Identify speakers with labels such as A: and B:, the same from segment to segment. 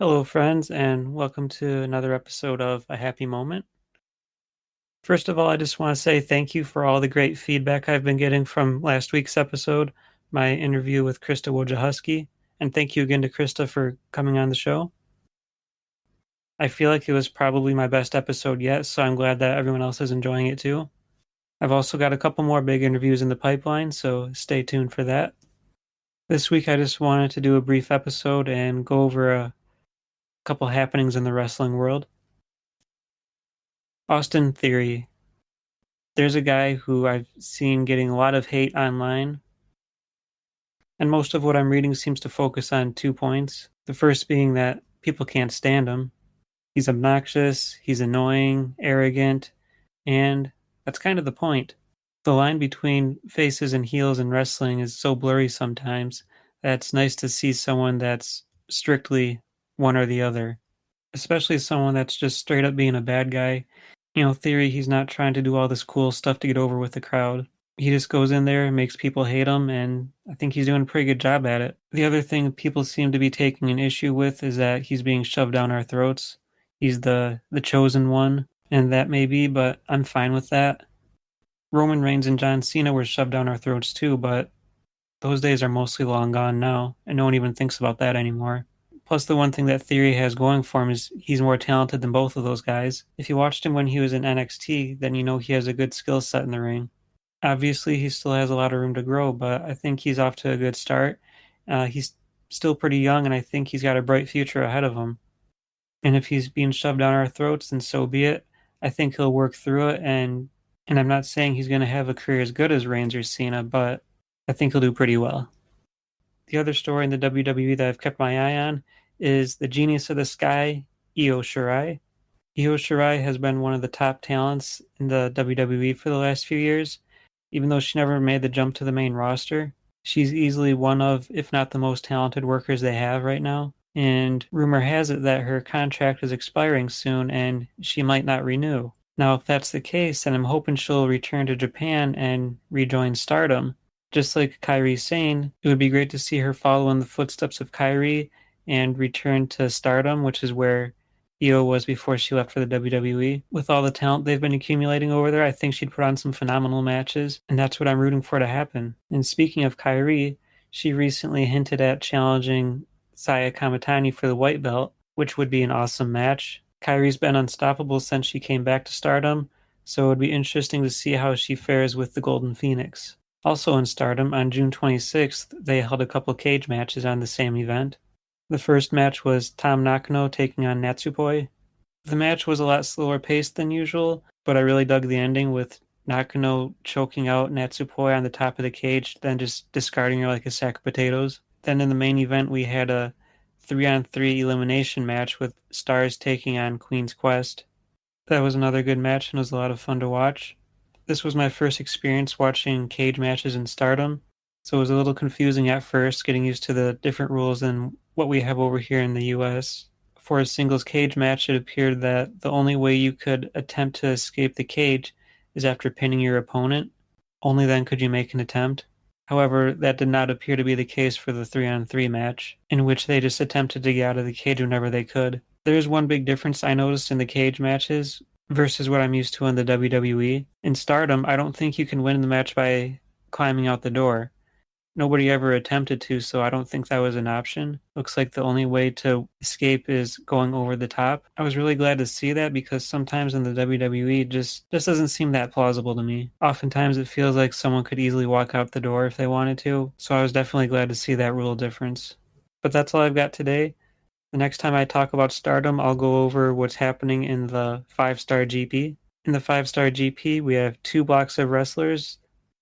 A: Hello, friends, and welcome to another episode of A Happy Moment. First of all, I just want to say thank you for all the great feedback I've been getting from last week's episode, my interview with Krista Wojciechowski, and thank you again to Krista for coming on the show. I feel like it was probably my best episode yet, so I'm glad that everyone else is enjoying it too. I've also got a couple more big interviews in the pipeline, so stay tuned for that. This week, I just wanted to do a brief episode and go over a couple happenings in the wrestling world. Austin Theory. There's a guy who I've seen getting a lot of hate online, and most of what I'm reading seems to focus on 2 points. The first being that people can't stand him. He's obnoxious, he's annoying, arrogant, and that's kind of the point. The line between faces and heels in wrestling is so blurry sometimes that it's nice to see someone that's strictly one or the other, especially someone that's just straight up being a bad guy. Theory, he's not trying to do all this cool stuff to get over with the crowd. He just goes in there and makes people hate him, and I think he's doing a pretty good job at it. The other thing people seem to be taking an issue with is that he's being shoved down our throats. He's the chosen one, and that may be, but I'm fine with that. Roman Reigns and John Cena were shoved down our throats too, but those days are mostly long gone now, and no one even thinks about that anymore. Plus, the one thing that Theory has going for him is he's more talented than both of those guys. If you watched him when he was in NXT, then you know he has a good skill set in the ring. Obviously, he still has a lot of room to grow, but I think he's off to a good start. He's still pretty young, and I think he's got a bright future ahead of him. And if he's being shoved down our throats, then so be it. I think he'll work through it, and I'm not saying he's going to have a career as good as Reigns or Cena, but I think he'll do pretty well. The other story in the WWE that I've kept my eye on is the Genius of the Sky, Io Shirai. Io Shirai has been one of the top talents in the WWE for the last few years. Even though she never made the jump to the main roster, she's easily one of, if not the most talented workers they have right now. And rumor has it that her contract is expiring soon and she might not renew. Now, if that's the case, then I'm hoping she'll return to Japan and rejoin Stardom. Just like Kairi Sane, it would be great to see her follow in the footsteps of Kairi and return to Stardom, which is where Io was before she left for the WWE. With all the talent they've been accumulating over there, I think she'd put on some phenomenal matches, and that's what I'm rooting for to happen. And speaking of Kairi, she recently hinted at challenging Saya Kamitani for the white belt, which would be an awesome match. Kairi's been unstoppable since she came back to Stardom, so it would be interesting to see how she fares with the Golden Phoenix. Also in Stardom, on June 26th, they held a couple cage matches on the same event. The first match was Tam Nakano taking on Natsupoi. The match was a lot slower paced than usual, but I really dug the ending with Nakano choking out Natsupoi on the top of the cage, then just discarding her like a sack of potatoes. Then in the main event, we had a 3-on-3 elimination match with Stars taking on Queen's Quest. That was another good match and was a lot of fun to watch. This was my first experience watching cage matches in Stardom, so it was a little confusing at first, getting used to the different rules than what we have over here in the US. For a singles cage match, it appeared that the only way you could attempt to escape the cage is after pinning your opponent. Only then could you make an attempt. However, that did not appear to be the case for the 3-on-3 match, in which they just attempted to get out of the cage whenever they could. There is one big difference I noticed in the cage matches versus what I'm used to in the WWE. In Stardom, I don't think you can win the match by climbing out the door. Nobody ever attempted to, so I don't think that was an option. Looks like the only way to escape is going over the top. I was really glad to see that because sometimes in the WWE it just doesn't seem that plausible to me. Oftentimes it feels like someone could easily walk out the door if they wanted to, so I was definitely glad to see that rule difference. But that's all I've got today. The next time I talk about Stardom, I'll go over what's happening in the 5-star GP. In the 5-star GP, we have 2 blocks of wrestlers,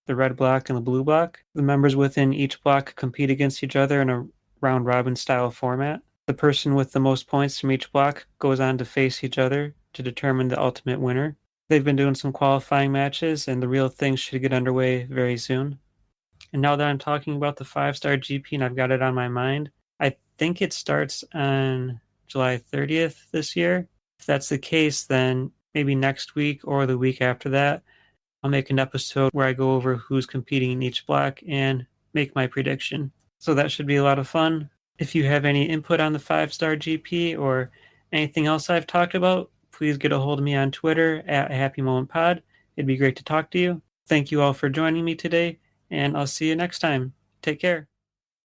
A: the red block and the blue block. The members within each block compete against each other in a round-robin style format. The person with the most points from each block goes on to face each other to determine the ultimate winner. They've been doing some qualifying matches, and the real thing should get underway very soon. And now that I'm talking about the 5-star GP and I've got it on my mind, I think it starts on July 30th this year. If that's the case, then maybe next week or the week after that, I'll make an episode where I go over who's competing in each block and make my prediction. So that should be a lot of fun. If you have any input on the 5-star GP or anything else I've talked about, please get a hold of me on Twitter at Happy Moment Pod. It'd be great to talk to you. Thank you all for joining me today, and I'll see you next time. Take care.